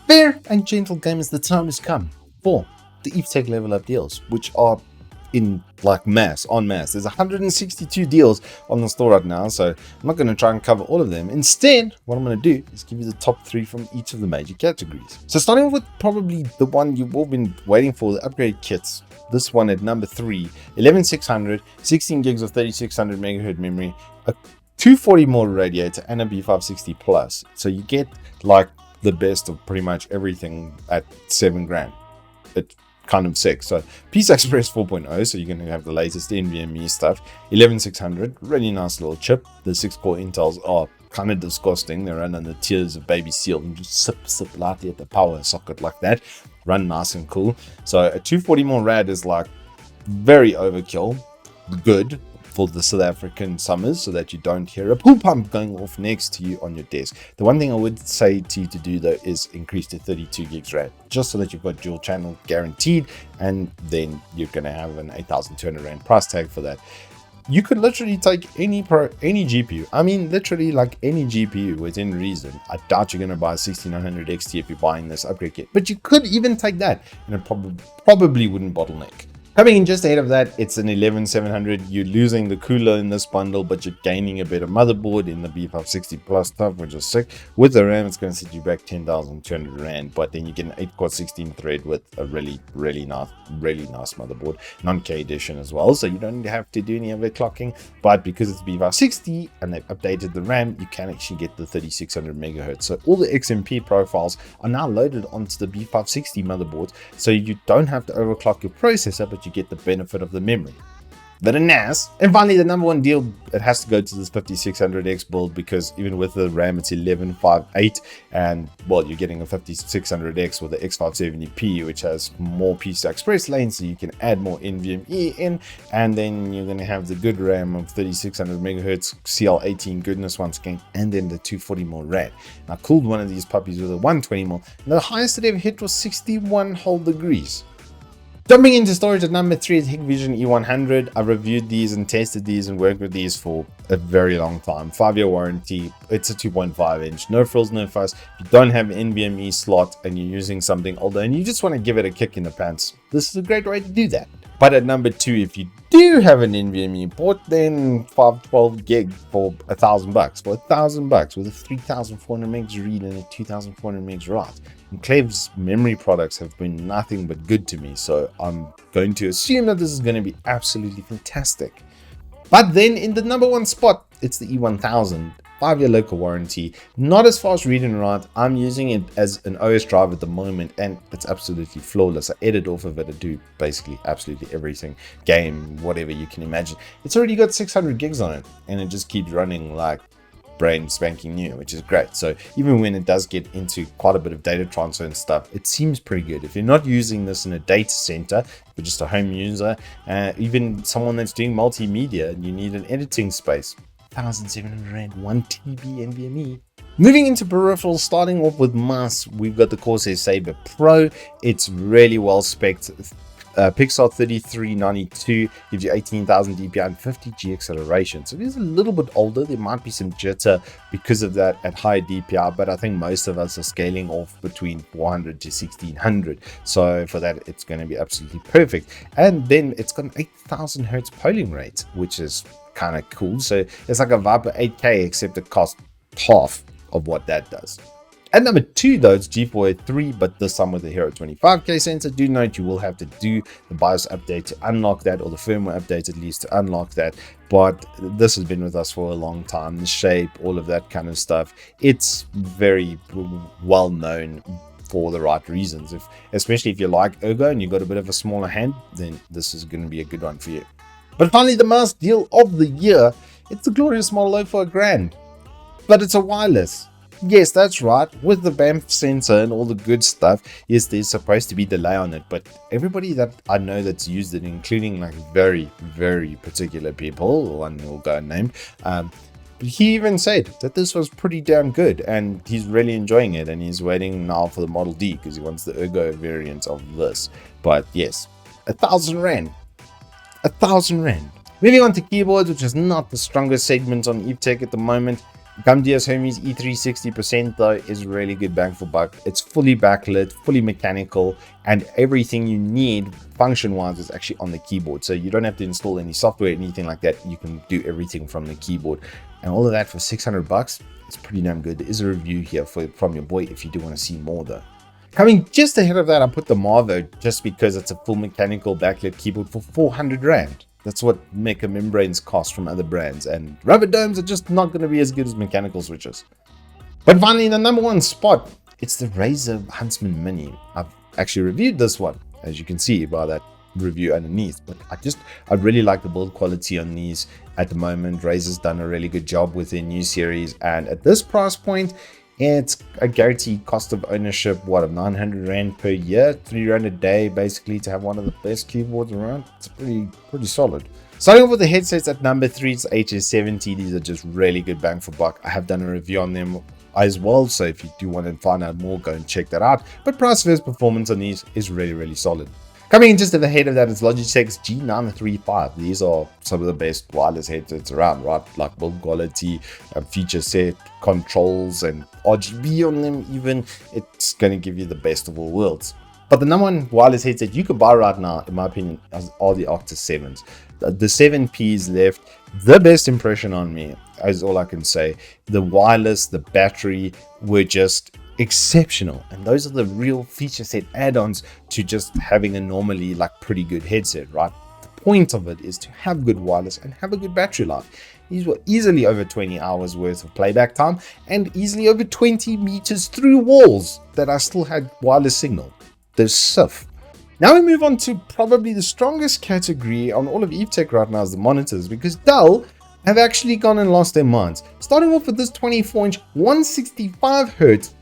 Fair and gentle gamers, the time has come for the EVETECH level up deals, which are in like en masse. There's 162 deals on the store right now, so I'm not going to try and cover all of them. Instead, what I'm going to do is give you the top 3 from each of the major categories. So starting off with probably the one you've all been waiting for, the upgrade kits. This one at number 3, 11600, 16 gigs of 3600 megahertz memory, a 240 more radiator, and a B560 plus. So you get like the best of pretty much everything at $7,000. It's kind of sick. So PCI Express 4.0, so you're going to have the latest NVMe stuff. 11600, really nice little chip. The 6-core Intels are kind of disgusting. They run on the tears of baby seal and just sip lightly at the power socket like that. Run nice and cool. So a 240 more rad is like very overkill. Good for the South African summers, so that you don't hear a pool pump going off next to you on your desk. The one thing I would say to you to do though is increase to 32 gigs RAM, just so that you've got dual channel guaranteed, and then you're going to have an 8,200 Rand price tag for that. You could literally take any GPU. I mean, literally like any GPU within reason. I doubt you're going to buy a 6900 XT if you're buying this upgrade kit, but you could even take that, and it probably wouldn't bottleneck. Coming in just ahead of that, it's an 11700. You're losing the cooler in this bundle, but you're gaining a better motherboard in the B560 Plus stuff, which is sick. With the RAM, it's going to set you back 10,200 Rand, but then you get an 8-core 16 thread with a really nice motherboard, non-K edition as well. So you don't have to do any overclocking, but because it's B560 and they've updated the RAM, you can actually get the 3600 megahertz. So all the XMP profiles are now loaded onto the B560 motherboard, so you don't have to overclock your processor, but you get the benefit of the memory. Very nice. And finally, the number one deal, it has to go to this 5600X build, because even with the RAM, it's 1158, and well, you're getting a 5600X with the X570P, which has more PCI Express lanes, so you can add more NVMe in, and then you're going to have the good RAM of 3600 megahertz, CL18 goodness once again, and then the 240 more RAM. I cooled one of these puppies with a 120 mil, and the highest it ever hit was 61 whole degrees. Jumping into storage at number 3 is Hikvision E100. I reviewed these and tested these and worked with these for a very long time. 5-year warranty. It's a 2.5 inch. No frills, no fuss. If you don't have an NVMe slot and you're using something older and you just want to give it a kick in the pants, this is a great way to do that. But at number 2, if you do have an NVMe port, then 512 gig for $1,000. For $1,000 with a 3,400 megs read and a 2,400 megs write. And Clev's memory products have been nothing but good to me, so I'm going to assume that this is going to be absolutely fantastic. But then in the number 1 spot, it's the E1000. 5-year local warranty, not as fast read and write. I'm using it as an OS drive at the moment, and it's absolutely flawless. I edit off of it. I do basically absolutely everything, game, whatever you can imagine. It's already got 600 gigs on it, and it just keeps running like brain spanking new, which is great. So even when it does get into quite a bit of data transfer and stuff, it seems pretty good. If you're not using this in a data center, but just a home user, even someone that's doing multimedia and you need an editing space, 1,700 Rand, 1 TB NVMe. Moving into peripherals, starting off with mice, we've got the Corsair Saber Pro. It's really well spec'd. Pixar 3392 gives you 18,000 DPI and 50G acceleration. So it is a little bit older. There might be some jitter because of that at high DPI, but I think most of us are scaling off between 400 to 1600. So for that, it's going to be absolutely perfect. And then it's got an 8,000 hertz polling rate, which is kind of cool. So it's like a Viper 8K, except it costs half of what that does. At number 2 though, it's G4 3, but this time with the Hero 25K sensor. Do note you will have to do the BIOS update to unlock that, or the firmware update at least to unlock that. But this has been with us for a long time. The shape, all of that kind of stuff, it's very well known for the right reasons. Especially if you like ergo and you've got a bit of a smaller hand, then this is going to be a good one for you. But finally, the mouse deal of the year, it's the glorious Model O for $1,000. But it's a wireless. Yes, that's right. With the BAMF sensor and all the good stuff, yes, there's supposed to be delay on it. But everybody that I know that's used it, including like very, very particular people, one will go unnamed, he even said that this was pretty damn good and he's really enjoying it, and he's waiting now for the Model D because he wants the ergo variant of this. But yes, 1,000 Rand. 1,000 Rand. Moving on to keyboards, which is not the strongest segment on EVETECH at the moment. Come DS Homies E360% though is really good bang for buck. It's fully backlit, fully mechanical, and everything you need function-wise is actually on the keyboard. So you don't have to install any software, anything like that. You can do everything from the keyboard. And all of that for 600 bucks. It's pretty damn good. There is a review here from your boy if you do want to see more though. Coming just ahead of that, I put the Marvo just because it's a full mechanical backlit keyboard for 400 Rand. That's what mecha membranes cost from other brands, and rubber domes are just not going to be as good as mechanical switches. But finally, the number one spot, it's the Razer Huntsman Mini. I've actually reviewed this one, as you can see by that review underneath, but I really like the build quality on these at the moment. Razer's done a really good job with their new series, and at this price point, it's a guaranteed cost of ownership, what, of 900 Rand per year, 3 Rand a day, basically, to have one of the best keyboards around. It's pretty solid. Starting off with the headsets at number 3, it's HS70. These are just really good bang for buck. I have done a review on them as well, so if you do want to find out more, go and check that out. But price versus performance on these is really solid. Coming in just at the head of that is Logitech's G935. These are some of the best wireless headsets around, right? Like build quality, feature set, controls, and RGB on them even. It's going to give you the best of all worlds. But the number one wireless headset you could buy right now, in my opinion, are the Octus 7s. The 7Ps left the best impression on me, is all I can say. The wireless, the battery were just exceptional, and those are the real feature set add-ons to just having a normally like pretty good headset, right? The point of it is to have good wireless and have a good battery life. These were easily over 20 hours worth of playback time and easily over 20 meters through walls that I still had wireless signal. There's SIF. Now we move on to probably the strongest category on all of EVETECH right now is the monitors, because Dell have actually gone and lost their minds. Starting off with this 24-inch 165Hz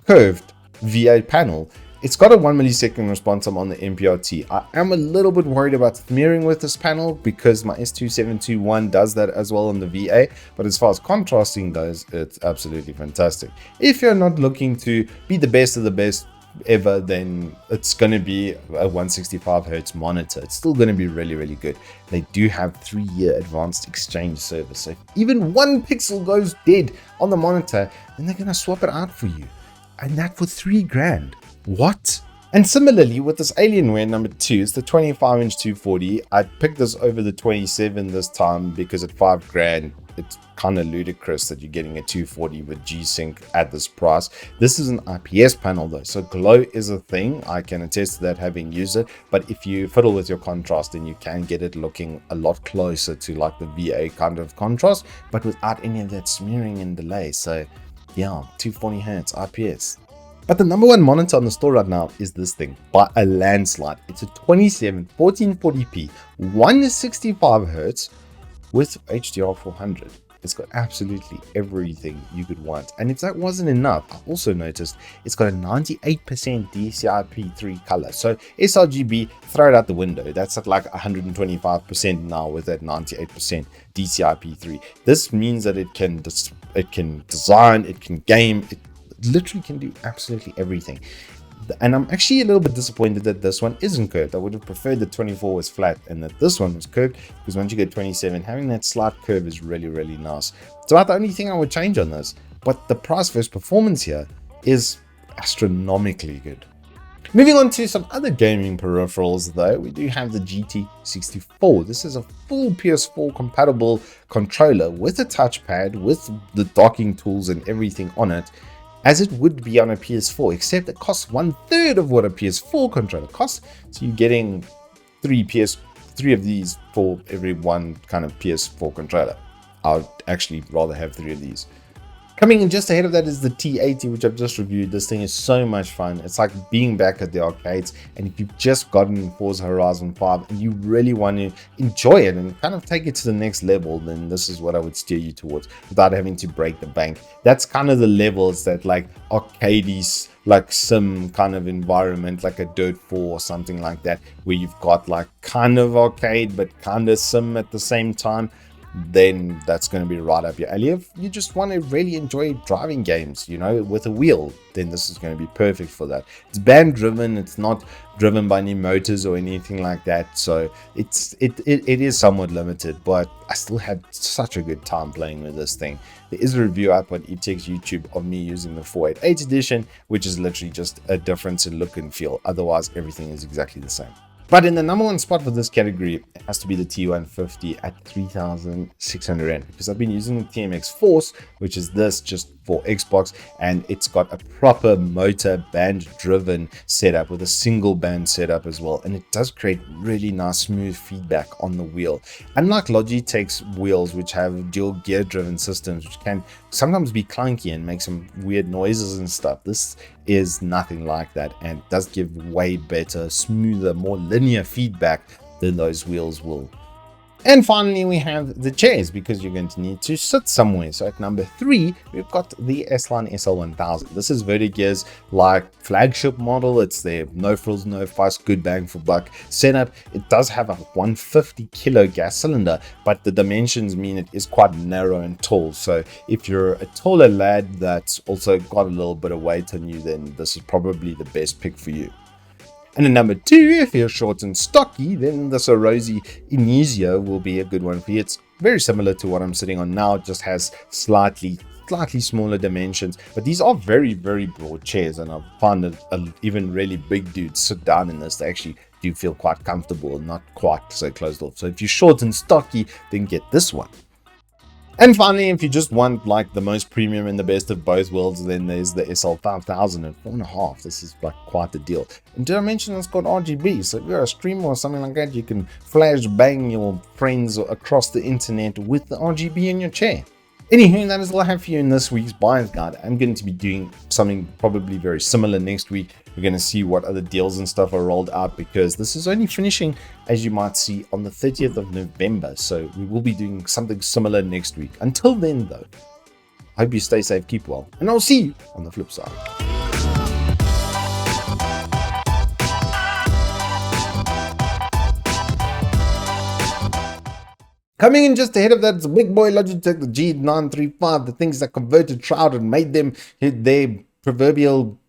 curved V8 panel. It's got a 1 millisecond response time on the MPRT. I am a little bit worried about smearing with this panel because my S2721 does that as well on the VA, but as far as contrasting goes, it's absolutely fantastic. If you're not looking to be the best of the best ever, then it's going to be a 165Hz monitor. It's still going to be really good. They do have 3-year advanced exchange service, so if even one pixel goes dead on the monitor, then they're going to swap it out for you. And that for 3 grand. What? And similarly with this Alienware number 2, it's the 25-inch 240. I picked this over the 27 this time because at 5 grand, it's kind of ludicrous that you're getting a 240 with G-Sync at this price. This is an IPS panel though, so glow is a thing. I can attest to that having used it, but if you fiddle with your contrast, then you can get it looking a lot closer to like the VA kind of contrast, but without any of that smearing and delay. So yeah, 240 Hz IPS. But the number one monitor on the store right now is this thing by a landslide. It's a 27 1440p 165Hz with HDR 400. It's got absolutely everything you could want. And if that wasn't enough, I also noticed it's got a 98% DCI-P3 color. So sRGB, throw it out the window. That's at like 125% now with that 98% DCI-P3. This means that it can design, it can game, it literally can do absolutely everything. And I'm actually a little bit disappointed that this one isn't curved. I would have preferred that 24 was flat and that this one was curved, because once you get 27, having that slight curve is really nice. It's about the only thing I would change on this, but the price versus performance here is astronomically good. Moving on to some other gaming peripherals though, we do have the GT64. This is a full PS4 compatible controller with a touchpad, with the docking tools and everything on it, as it would be on a PS4, except it costs 1/3 of what a PS4 controller costs. So you're getting 3 of these for every one kind of PS4 controller. I'd actually rather have 3 of these. Coming in just ahead of that is the T80, which I've just reviewed. This thing is so much fun. It's like being back at the arcades. And if you've just gotten Forza Horizon 5 and you really want to enjoy it and kind of take it to the next level, then this is what I would steer you towards without having to break the bank. That's kind of the levels that like arcades, like sim kind of environment, like a Dirt 4 or something like that, where you've got like kind of arcade, but kind of sim at the same time. then that's going to be right up your alley. If you just want to really enjoy driving games, with a wheel, then this is going to be perfect for that. It's band driven. It's not driven by any motors or anything like that, so it is somewhat limited, but I still had such a good time playing with this thing. There is a review up on EVETECH's YouTube of me using the 488 edition, which is literally just a difference in look and feel. Otherwise, everything is exactly the same. But in the number one spot for this category, it has to be the T150 at 3,600 Rand, because I've been using the TMX Force, which is this just for Xbox, and it's got a proper motor band driven setup with a single band setup as well, and it does create really nice smooth feedback on the wheel. Unlike Logitech's wheels, which have dual gear driven systems, which can sometimes be clunky and make some weird noises and stuff, this is nothing like that, and does give way better, smoother, more linear feedback than those wheels will. And finally, we have the chairs, because you're going to need to sit somewhere. So at number 3, we've got the S-Line SL1000. This is Vertigear's flagship model. It's their no frills, no fuss, good bang for buck setup. It does have a 150 kilo gas cylinder, but the dimensions mean it is quite narrow and tall. So if you're a taller lad that's also got a little bit of weight on you, then this is probably the best pick for you. And at number 2, if you're short and stocky, then the Sorosi Inizio will be a good one for you. It's very similar to what I'm sitting on now, it just has slightly smaller dimensions, but these are very, very broad chairs, and I've found that even really big dudes sit down in this, they actually do feel quite comfortable and not quite so closed off. So if you're short and stocky, then get this one. And finally, if you just want the most premium and the best of both worlds, then there's the SL5000 at 4.5. This is quite the deal. And did I mention it's got RGB? So if you're a streamer or something like that, you can flash bang your friends across the internet with the RGB in your chair. Anywho, that is all I have for you in this week's buyer's guide. I'm going to be doing something probably very similar next week. We're going to see what other deals and stuff are rolled out, because this is only finishing, as you might see, on the 30th of November. So we will be doing something similar next week. Until then, though, I hope you stay safe, keep well, and I'll see you on the flip side. Coming in just ahead of that, it's a big boy Logitech, the G935, the things that converted Shroud and made them hit their proverbial